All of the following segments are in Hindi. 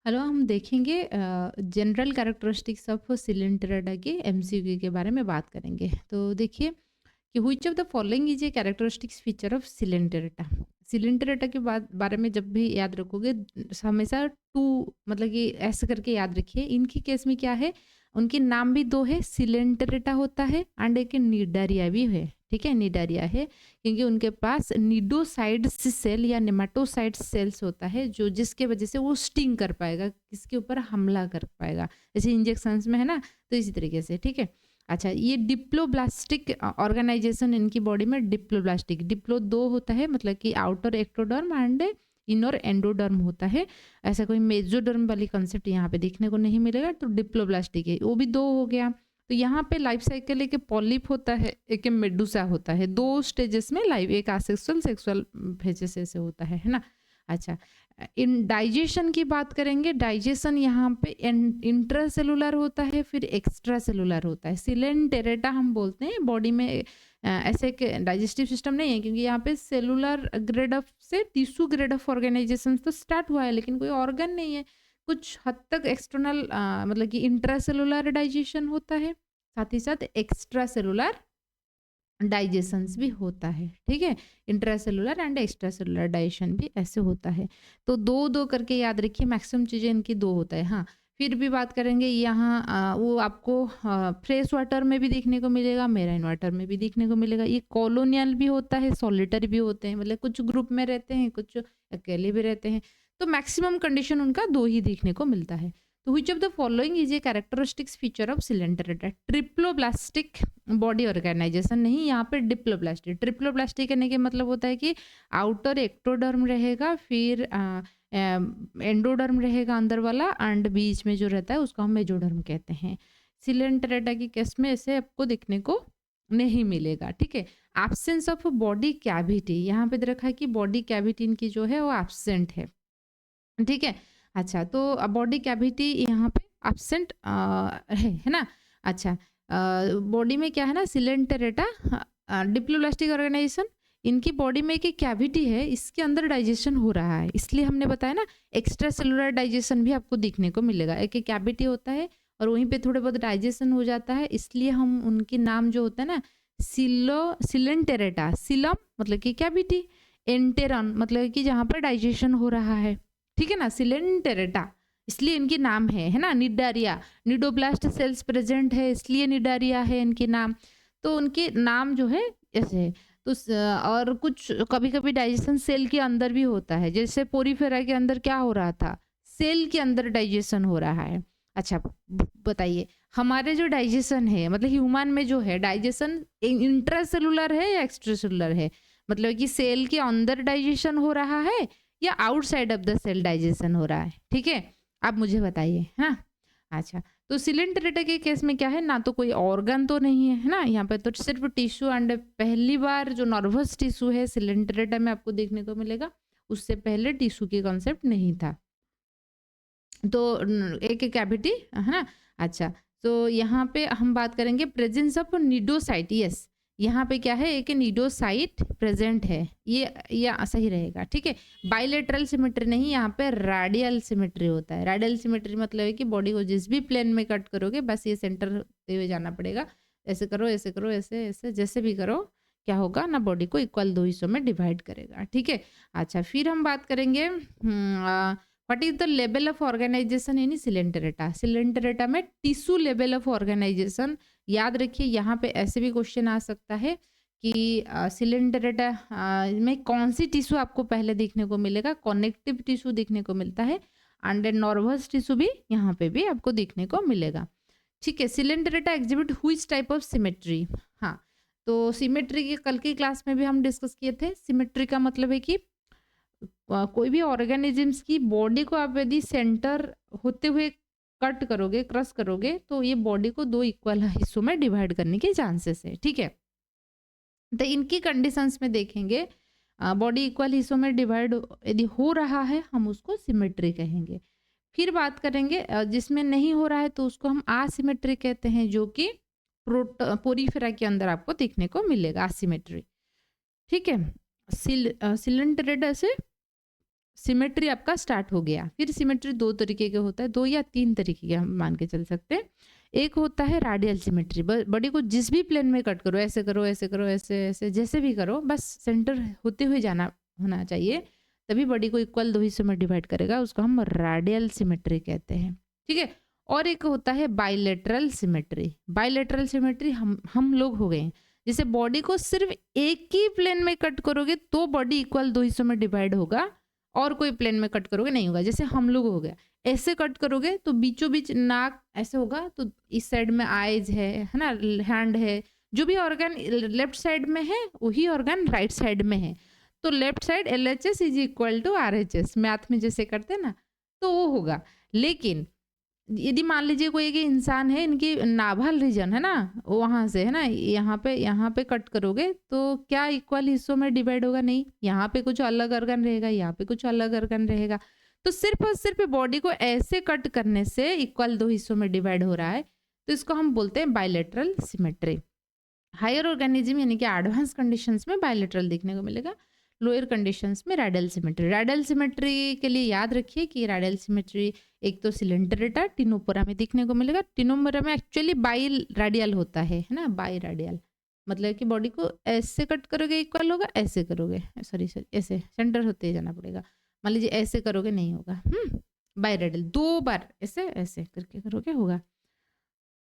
हेलो, हम देखेंगे जनरल कैरेक्टरिस्टिक्स ऑफ सिलेंटरेटा के एमसीक्यू के बारे में बात करेंगे। तो देखिए कि which of the following is a characteristics feature of coelenterata. Coelenterata के बारे में जब भी याद रखोगे हमेशा टू मतलब कि ऐसे करके याद रखिए। इनकी केस में क्या है, उनके नाम भी दो है, सिलेंटरेटा होता है एंड एक निडारिया भी है। ठीक है, निडारिया है क्योंकि उनके पास निडोसाइड सेल या नेमाटोसाइड सेल्स होता है जो जिसके वजह से वो स्टिंग कर पाएगा, किसके ऊपर हमला कर पाएगा, जैसे इंजेक्शंस में है ना। तो इसी तरीके से ठीक है। अच्छा, ये डिप्लोब्लास्टिक ऑर्गेनाइजेशन इनकी बॉडी में डिप्लोब्लास्टिक, डिप्लो दो होता है मतलब कि outer ectoderm and inner endoderm होता है। ऐसा कोई मेजोडर्म वाली कंसेप्ट यहाँ पे देखने को नहीं मिलेगा। तो डिप्लोब्लास्टिक है, वो भी दो हो गया। तो यहाँ पे लाइफ साइकिल एक पॉलिप होता है, एक मेडुसा होता है, दो स्टेजेस में लाइफ, एक आसेक्सुअल सेक्सुअल फेजेस से होता है ना। अच्छा, इन डाइजेशन की बात करेंगे। डाइजेशन यहाँ पे इंट्रासेलुलर होता है, फिर एक्स्ट्रा सेलुलर होता है। सिलेंटेरेटा हम बोलते हैं बॉडी में ऐसे एक डाइजेस्टिव सिस्टम नहीं है, क्योंकि यहाँ पे सेलुलर ग्रेड ऑफ से टिश्यू ग्रेड ऑफ ऑर्गेनाइजेशन तो स्टार्ट हुआ है, लेकिन कोई ऑर्गन नहीं है। कुछ हद तक एक्सटर्नल मतलब कि इंट्रासेलुलर डाइजेशन होता है, साथ ही साथ एक्स्ट्रा सेलुलर डाइजेशंस भी होता है। ठीक है, intracellular and extra cellular digestion भी ऐसे होता है। तो दो दो करके याद रखिए, मैक्सिमम चीज़ें इनकी दो होता है। हाँ, फिर भी बात करेंगे यहाँ वो आपको फ्रेश वाटर में भी देखने को मिलेगा, मेराइन वाटर में भी देखने को मिलेगा। ये कॉलोनियल भी होता है, सॉलिटरी भी होते हैं, मतलब कुछ ग्रुप में रहते हैं, कुछ अकेले भी रहते हैं। तो मैक्सिमम कंडीशन उनका दो ही देखने को मिलता है। तो which of the following is a characteristics feature of coelenterata. Triploblastic body organisation नहीं, यहाँ पे डिप्लोब्लास्टिक। ट्रिप्लोब्लास्टिक कहने के मतलब होता है कि आउटर एक्टोडर्म रहेगा, फिर एंडोडर्म रहेगा अंदर वाला, एंड बीच में जो रहता है उसको हम मेजोडर्म कहते हैं। सिलेंटरेटा की केस में ऐसे आपको देखने को नहीं मिलेगा। ठीक है, एब्सेंस ऑफ बॉडी कैविटी, यहाँ पे दे रखा है कि बॉडी कैविटी इनकी जो है वो एब्सेंट है। ठीक है। अच्छा, तो बॉडी कैविटी यहाँ पे एब्सेंट है ना। अच्छा, बॉडी में क्या है ना, सिलेंटरेटा डिप्लोब्लास्टिक ऑर्गेनाइजेशन, इनकी बॉडी में एक कैविटी है, इसके अंदर डाइजेशन हो रहा है, इसलिए हमने बताया ना एक्स्ट्रा सेलुलर डाइजेशन भी आपको देखने को मिलेगा। एक कैविटी होता है और वहीं पे थोड़े बहुत डाइजेशन हो जाता है, इसलिए हम उनके नाम जो होता है ना, सिलेंटेरेटा, सिलम मतलब कि कैविटी, एंटेरन मतलब कि जहाँ पर डाइजेशन हो रहा है। ठीक है ना, सिलेंटेरेटा इसलिए इनकी नाम है ना। निडारिया, निडोब्लास्ट सेल्स प्रेजेंट है इसलिए निडारिया है इनके नाम। तो उनके नाम जो है ऐसे है। तो और कुछ कभी कभी डाइजेशन सेल के अंदर भी होता है, जैसे पोरीफेरा के अंदर क्या हो रहा था, सेल के अंदर डाइजेशन हो रहा है। अच्छा, बताइए हमारे जो डाइजेशन है मतलब ह्यूमन में जो है डाइजेशन इंट्रासेलुलर है या एक्स्ट्रासेलुलर है, मतलब कि सेल के अंदर डाइजेशन हो रहा है या outside of the cell digestion हो रहा है। ठीक है, आप मुझे बताइए। हाँ, अच्छा, तो सिलेंटरेटा के केस में क्या है ना, तो कोई ऑर्गन तो नहीं है ना, यहाँ पे तो सिर्फ टिश्यू, एंड पहली बार जो नर्वस टिश्यू है सिलेंटरेटा में आपको देखने को मिलेगा, उससे पहले टिश्यू की कॉन्सेप्ट नहीं था। तो एक कैविटी है ना। अच्छा, तो यहाँ पे हम बात करेंगे प्रेजेंस ऑफ निडोसाइट। यस, यहाँ पे क्या है, एक निडोसाइट प्रेजेंट है, ये सही रहेगा। ठीक है, बाइलेटरल सिमेट्री नहीं, यहाँ पे रेडियल सिमेट्री होता है। रेडियल सिमेट्री मतलब है कि बॉडी को जिस भी प्लेन में कट करोगे बस ये सेंटर होते हुए जाना पड़ेगा, ऐसे करो ऐसे करो ऐसे ऐसे, जैसे भी करो क्या होगा ना, बॉडी को इक्वल दो हिस्सों में डिवाइड करेगा। ठीक है। अच्छा, फिर हम बात करेंगे what is the level of organisation in coelenterata. Coelenterata में टिश्यू लेवल ऑफ ऑर्गेनाइजेशन याद रखिए, यहाँ पे ऐसे भी क्वेश्चन आ सकता है कि सिलेंटरेटा में कौन सी टिश्यू आपको पहले देखने को मिलेगा, कनेक्टिव टिश्यू देखने को मिलता है, एंड नर्वस टिश्यू भी यहाँ पे भी आपको देखने को मिलेगा। ठीक है, coelenterata exhibit which type of symmetry. हाँ, तो सिमेट्री की कल की क्लास में भी हम डिस्कस किए थे। सिमेट्री का मतलब है कि कोई भी ऑर्गेनिजम्स की बॉडी को आप यदि सेंटर होते हुए कट करोगे, क्रश करोगे, तो ये बॉडी को दो इक्वल हिस्सों में डिवाइड करने के चांसेस है। ठीक है, तो इनकी कंडीशंस में देखेंगे बॉडी इक्वल हिस्सों में डिवाइड यदि हो रहा है हम उसको सिमेट्री कहेंगे। फिर बात करेंगे जिसमें नहीं हो रहा है तो उसको हम आसिमेट्री कहते हैं, जो कि पोरीफेरा के अंदर आपको देखने को मिलेगा, आसिमेट्री। ठीक है, सिलेंटरेटा से सिमेट्री आपका स्टार्ट हो गया। फिर सिमेट्री 2 तरीके के होता है, 2 या 3 तरीके के हम मान के चल सकते हैं। एक होता है रेडियल सिमेट्री, बॉडी को जिस भी प्लेन में कट करो, ऐसे करो, ऐसे करो, ऐसे ऐसे जैसे भी करो, बस सेंटर होते हुए जाना होना चाहिए, तभी बॉडी को इक्वल 2 हिस्सों में डिवाइड करेगा, उसको हम रेडियल सिमेट्री कहते हैं। ठीक है। और एक होता है बाइलेटरल सिमेट्री। बाइलेटरल सिमेट्री हम लोग हो गए हैं, जैसे बॉडी को सिर्फ एक ही प्लेन में कट करोगे तो बॉडी इक्वल 2 हिस्सों में डिवाइड होगा, और कोई प्लेन में कट करोगे नहीं होगा। जैसे हम लोग हो गया, ऐसे कट करोगे तो बीचों बीच नाक ऐसे होगा, तो इस साइड में आईज है ना, हैंड है, जो भी ऑर्गन लेफ्ट साइड में है वही ऑर्गन राइट साइड में है, तो left side LHS is equal to RHS, math में जैसे करते हैं ना, तो वो होगा। लेकिन यदि मान लीजिए कोई एक इंसान है, इनकी नाभल रीजन है ना, वहाँ से है ना, यहाँ पे कट करोगे तो क्या इक्वल हिस्सों में डिवाइड होगा? नहीं, यहाँ पे कुछ अलग ऑर्गन रहेगा, यहाँ पे कुछ अलग ऑर्गन रहेगा, तो सिर्फ और सिर्फ बॉडी को ऐसे कट करने से इक्वल 2 हिस्सों में डिवाइड हो रहा है, तो इसको हम बोलते हैं बायलैटरल सिमेट्री। हायर ऑर्गेनिज्म यानी कि एडवांस कंडीशंस में बायलैटरल देखने को मिलेगा, लोअर कंडीशंस में रेडियल सिमेट्री। रेडियल सिमेट्री के लिए याद रखिए कि रेडियल सिमेट्री एक तो सिलेंडरेटा टिनोपोरा में देखने को मिलेगा। टिनोपोरा में एक्चुअली बाई रेडियल होता है ना, बाई रेडियल मतलब कि बॉडी को ऐसे कट करोगे इक्वल होगा, ऐसे करोगे सॉरी ऐसे सेंटर होते ही जाना पड़ेगा, मान लीजिए ऐसे करोगे नहीं होगा, बाई रेडियल 2 बार ऐसे ऐसे करके करोगे होगा।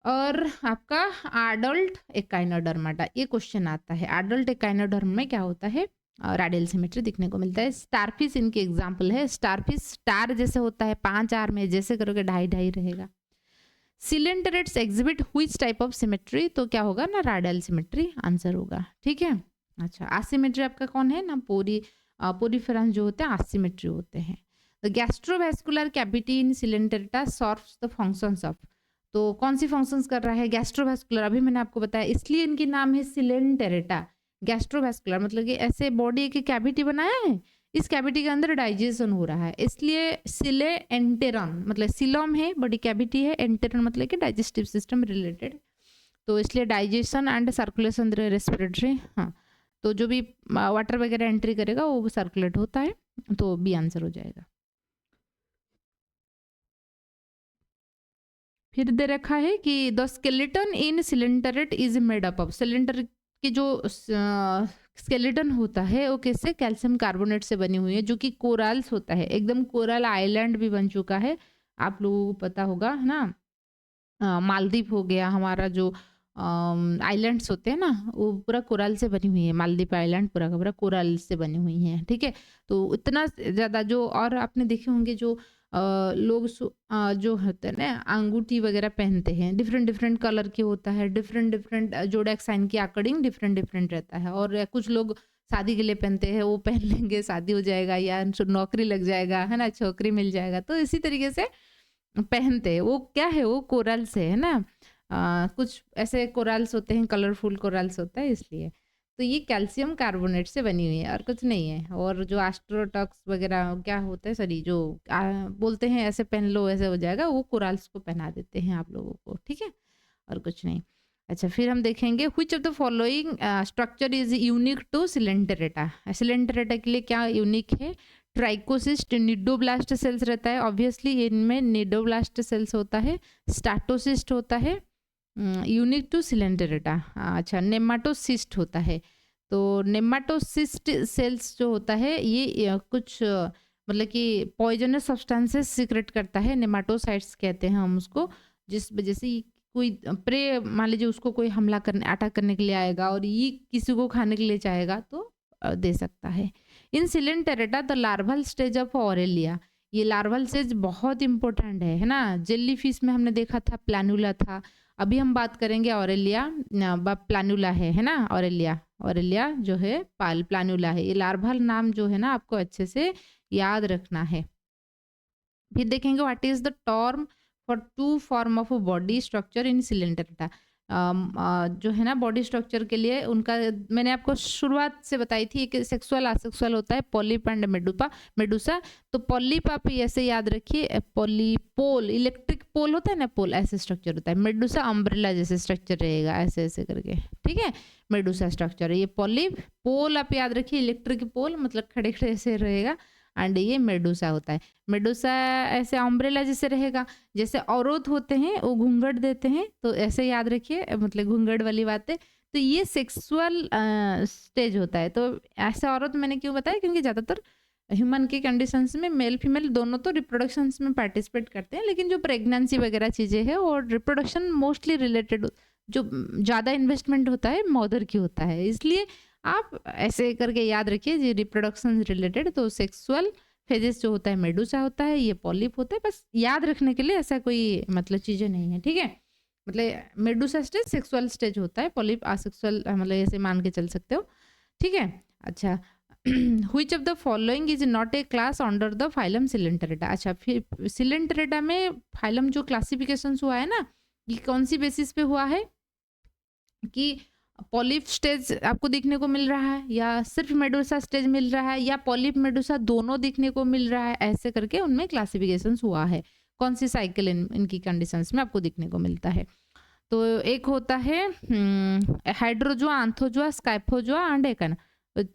और आपका एडल्ट एकाइनोडर्माटा, ये क्वेश्चन आता है, एडल्ट एकाइनोडर्म में क्या होता है? रेडियल सिमेट्री दिखने को मिलता है। स्टारफिश इनके एग्जाम्पल है। स्टारफिश स्टार जैसे होता है, 5 आर में जैसे करोगे 2.5 रहेगा। Coelenterates exhibit which type of symmetry? तो क्या होगा ना, रेडियल सिमेट्री आंसर होगा। ठीक है। अच्छा, आसिमेट्री आपका कौन है ना, पोरीफेरंस जो होते हैं आसिमेट्री होते हैं। The gastrovascular cavity in coelenterata serves the functions of, तो कौन सी फंक्शंस कर रहा है? गैस्ट्रोवैस्कुलर, अभी मैंने आपको बताया, इसलिए इनकी नाम है सिलेंटेरेटा। गैस्ट्रोवैस्कुलर मतलब कि ऐसे बॉडी की कैविटी बनाया है, इस कैविटी के अंदर डाइजेशन हो रहा है, इसलिए सिले एंटेरन मतलब सिलोम है, बॉडी कैविटी है, एंटेरन मतलब कि डाइजेस्टिव सिस्टम रिलेटेड, तो इसलिए डाइजेशन एंड सर्कुलेशन रेस्पिरेटरी, हाँ, तो जो भी वाटर वगैरह एंट्री करेगा वो सर्कुलेट होता है, तो बी आंसर हो जाएगा। फिर दे रखा है कि the skeleton in coelenterate is made up of, सिलेंडर की जो स्केलेटन होता है वो किससे? कैल्शियम कार्बोनेट से बनी हुई है, जो कि कोरल्स होता है, एकदम कोरल आइलैंड भी बन चुका है, आप लोगों को पता होगा है ना। मालदीव हो गया हमारा, जो आइलैंड्स होते हैं ना वो पूरा कोरल से बनी हुई है, मालदीव आइलैंड पूरा का पूरा कोरल से बनी हुई है। ठीक है, तो इतना ज़्यादा जो, और आपने देखे होंगे जो लोग जो होते हैं ना अंगूठी वगैरह पहनते हैं, डिफरेंट डिफरेंट कलर के होता है, डिफरेंट डिफरेंट जोड़क साइन के अकॉर्डिंग डिफरेंट डिफरेंट रहता है, और कुछ लोग शादी के लिए पहनते हैं, वो पहन लेंगे शादी हो जाएगा या नौकरी लग जाएगा है ना, छोकरी मिल जाएगा, तो इसी तरीके से पहनते हैं। वो क्या है, वो कोरल से है ना, कुछ ऐसे कोरल्स होते हैं, कलरफुल कोरल्स होता है इसलिए, तो ये कैल्शियम कार्बोनेट से बनी हुई है और कुछ नहीं है। और जो एस्ट्रोटॉक्स वगैरह क्या होता है, सॉरी जो बोलते हैं ऐसे पहन लो ऐसे हो जाएगा, वो कोरल्स को पहना देते हैं आप लोगों को। ठीक है, और कुछ नहीं। अच्छा, फिर हम देखेंगे which of the following structure is unique to coelenterata. Coelenterata के लिए क्या यूनिक है? ट्राइकोसिस्ट निडोब्लास्ट सेल्स रहता है, ऑब्वियसली इनमें निडोब्लास्ट सेल्स होता है, स्टाटोसिस्ट होता है, यूनिक टू सिलेंटेरेटा। अच्छा, नेमाटोसिस्ट होता है, तो नेमाटोसिस्ट सेल्स जो होता है ये कुछ मतलब कि पॉइजनस सब्सटेंसेस सीक्रेट करता है, नेमाटोसाइट्स कहते हैं हम उसको, जिस वजह से कोई प्रे मान लीजिए उसको कोई हमला करने अटैक करने के लिए आएगा और ये किसी को खाने के लिए चाहेगा तो दे सकता है। In coelenterata the larval stage of Aurelia, ये लार्वल स्टेज बहुत इंपॉर्टेंट है ना। जेली फिश में हमने देखा था प्लानुला था, अभी हम बात करेंगे ऑरेलिया, प्लानुला है ना, ऑरेलिया जो है प्लानुला है, ये लार्वल नाम जो है ना आपको अच्छे से याद रखना है। फिर देखेंगे what is the term for 2 form of body structure in coelenterata. जो है ना बॉडी स्ट्रक्चर के लिए उनका मैंने आपको शुरुआत से बताई थी कि सेक्सुअल असेक्सुअल होता है, पॉलिप एंड मेडुसा। तो पॉलिप आप ऐसे याद रखिए, पॉलीपोल इलेक्ट्रिक पोल होता है ना, पोल ऐसे स्ट्रक्चर होता है, मेडुसा अम्ब्रेला जैसे स्ट्रक्चर रहेगा ऐसे ऐसे करके। ठीक है, मेडुसा स्ट्रक्चर है ये। पॉलिप पोल आप याद रखिए, इलेक्ट्रिक पोल मतलब खड़े खड़े ऐसे रहेगा, एंड ये मेडूसा होता है। मेडूसा ऐसे अम्ब्रेला जैसे रहेगा, जैसे औरत होते हैं वो घूंघट देते हैं, तो ऐसे याद रखिए, मतलब घूंघट वाली बातें। तो ये सेक्सुअल स्टेज होता है। तो ऐसा औरत मैंने क्यों बताया, क्योंकि ज़्यादातर ह्यूमन के कंडीशंस में मेल फीमेल दोनों तो रिप्रोडक्शंस में पार्टिसिपेट करते हैं, लेकिन जो प्रेगनेंसी वगैरह चीज़ें हैं और रिप्रोडक्शन मोस्टली रिलेटेड, जो ज़्यादा इन्वेस्टमेंट होता है मदर की होता है। इसलिए आप ऐसे करके याद रखिए, ये रिप्रोडक्शन रिलेटेड। तो सेक्सुअल फेजेस जो होता है मेडूसा होता है, ये पॉलिप होता है। बस याद रखने के लिए, ऐसा कोई मतलब चीज़ें नहीं है, ठीक है। मतलब मेडूसा स्टेज सेक्सुअल स्टेज होता है, पॉलिप असेक्सुअल, मतलब ऐसे मान के चल सकते हो, ठीक है। अच्छा, which of the following is not a class under the phylum coelenterata. अच्छा, फिर सिलेंटरेटा में फाइलम जो क्लासिफिकेशन हुआ है ना, ये कौन सी बेसिस पे हुआ है कि पॉलिप स्टेज आपको देखने को मिल रहा है, या सिर्फ मेडूसा स्टेज मिल रहा है, या पॉलिप मेडूसा दोनों देखने को मिल रहा है, ऐसे करके उनमें क्लासिफिकेशन हुआ है। कौन सी साइकिल इनकी कंडीशंस में आपको देखने को मिलता है। तो एक होता है hydrozoa, anthozoa, scyphozoa and echino,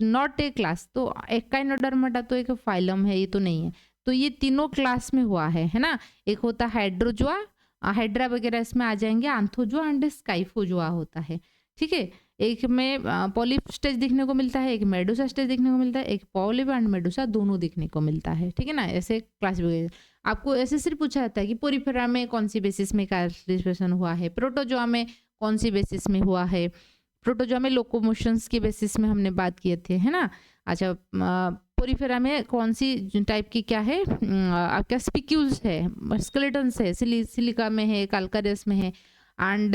not a class. तो एकाइनोडर्माटा तो एक फाइलम है, ये तो नहीं है। तो ये तीनों क्लास में हुआ है ना। एक होता है हाइड्रोजोआ, हाइड्रा वगैरह इसमें आ जाएंगे, आंथोजोआ एंड स्काइफोजोआ होता है, ठीक है। एक में पॉलिप स्टेज देखने को मिलता है, एक मेडूसा स्टेज देखने को मिलता है, एक पॉलिप एंड मेडूसा दोनों देखने को मिलता है, ठीक है ना। ऐसे क्लासिफिकेशन आपको ऐसे सिर्फ पूछा जाता है कि पोरिफेरा में कौन सी बेसिस में क्लासिफिकेशन हुआ है, प्रोटोजोआ में कौन सी बेसिस में हुआ है। प्रोटोजोआ में लोकोमोशंस की बेसिस में हमने बात किए थे, है ना। अच्छा, पोरिफेरा में कौन सी टाइप की क्या है, आपका स्पिक्यूल्स है, स्केलेटन्स है, सिलिका में है, कैल्कारियस में है। एंड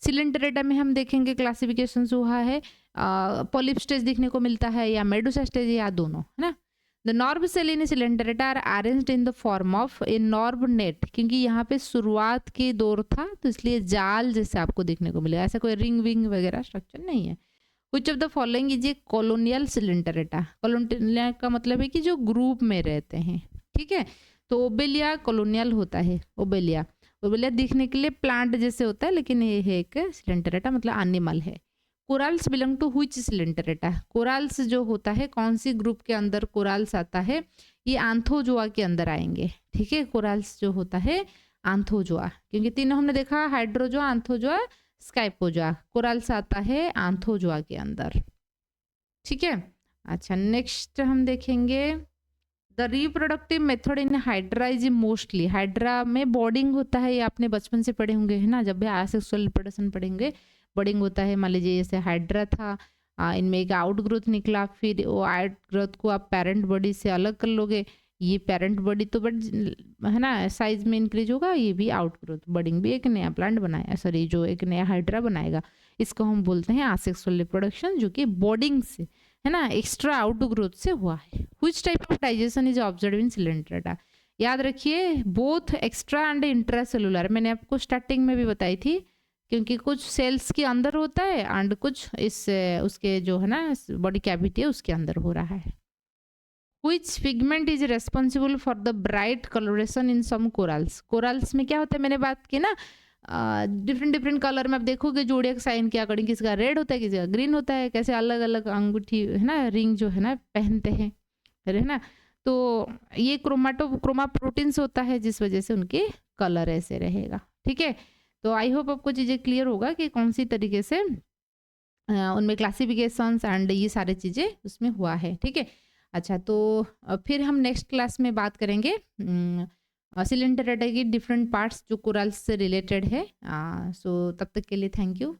सिलेंटरेटा में हम देखेंगे क्लासिफिकेशन हुआ है, पॉलिप स्टेज देखने को मिलता है, या मेडूसा स्टेज, या दोनों, है ना। The nerve cell in coelenterata are arranged in the form of a nerve net, क्योंकि यहाँ पे शुरुआत की दौर था, तो इसलिए जाल जैसे आपको देखने को मिलेगा, ऐसा कोई रिंग विंग वगैरह स्ट्रक्चर नहीं है। Which of the following is a colonial coelenterata. Colonial का मतलब है कि जो ग्रुप में रहते हैं, ठीक है। तो ओबेलिया कॉलोनियल होता है, ओबेलिया दिखने के लिए प्लांट जैसे होता है, लेकिन ये है एक सिलेंटरेटा, मतलब एनिमल है। कोराल्स बिलोंग टू व्हिच सिलेंटरेटा। कोराल्स जो होता है, कौन सी ग्रुप के अंदर कोराल्स आता है, ये आंथोजोआ के अंदर आएंगे, ठीक है। कोराल्स जो होता है आंथोजोआ, क्योंकि तीनों हमने देखा, हाइड्रोजोआ, आंथोजोआ, स्काइपोजोआ। कोराल्स आता है आंथोजोआ के अंदर, ठीक है। अच्छा, नेक्स्ट हम देखेंगे the reproductive method in hydra is mostly. Hydra में बॉर्डिंग होता है, ये आपने बचपन से पढ़े होंगे, है ना। जब भी आसेक्सुअल रिप्रोडक्शन पढ़ेंगे, बॉर्डिंग होता है। मान लीजिए जैसे हाइड्रा था, इनमें एक आउट ग्रोथ निकला, फिर वो आउट ग्रोथ को आप पेरेंट बॉडी से अलग कर लोगे, ये पेरेंट बॉडी तो बट है ना साइज में इंक्रीज होगा, ये भी आउट ग्रोथ बॉर्डिंग भी एक नया प्लांट बनाया, सॉरी जो एक नया हाइड्रा बनाएगा, इसको हम बोलते हैं आसेक्सुअल रिप्रोडक्शन, जो कि बॉर्डिंग से, है ना, एक्स्ट्रा आउट ग्रोथ से हुआ है। Which type of digestion is observe in coelenterata. याद रखिए, both extra and intra cellular, मैंने आपको स्टार्टिंग में भी बताई थी, क्योंकि कुछ सेल्स के अंदर होता है एंड कुछ इस उसके जो है ना बॉडी कैविटी है उसके अंदर हो रहा है। Which pigment is responsible for the bright coloration in some corals? Corals में क्या होता है, मैंने बात की ना, डिफरेंट कलर में आप देखोगे जोडियक साइन के अकॉर्डिंग, किसी का रेड होता है, किसी का ग्रीन होता है, कैसे अलग अलग अंगूठी है ना, रिंग जो है ना पहनते हैं, है ना। तो ये क्रोमा प्रोटीन्स होता है, जिस वजह से उनके कलर ऐसे रहेगा, ठीक है। तो आई होप आपको चीज़ें क्लियर होगा कि कौन सी तरीके से उनमें क्लासिफिकेशंस एंड ये सारी चीज़ें उसमें हुआ है, ठीक है। अच्छा, तो फिर हम नेक्स्ट क्लास में बात करेंगे सिलेंटरेटा की डिफरेंट पार्ट्स जो कोरल्स से रिलेटेड है। सो तब तक के लिए थैंक यू।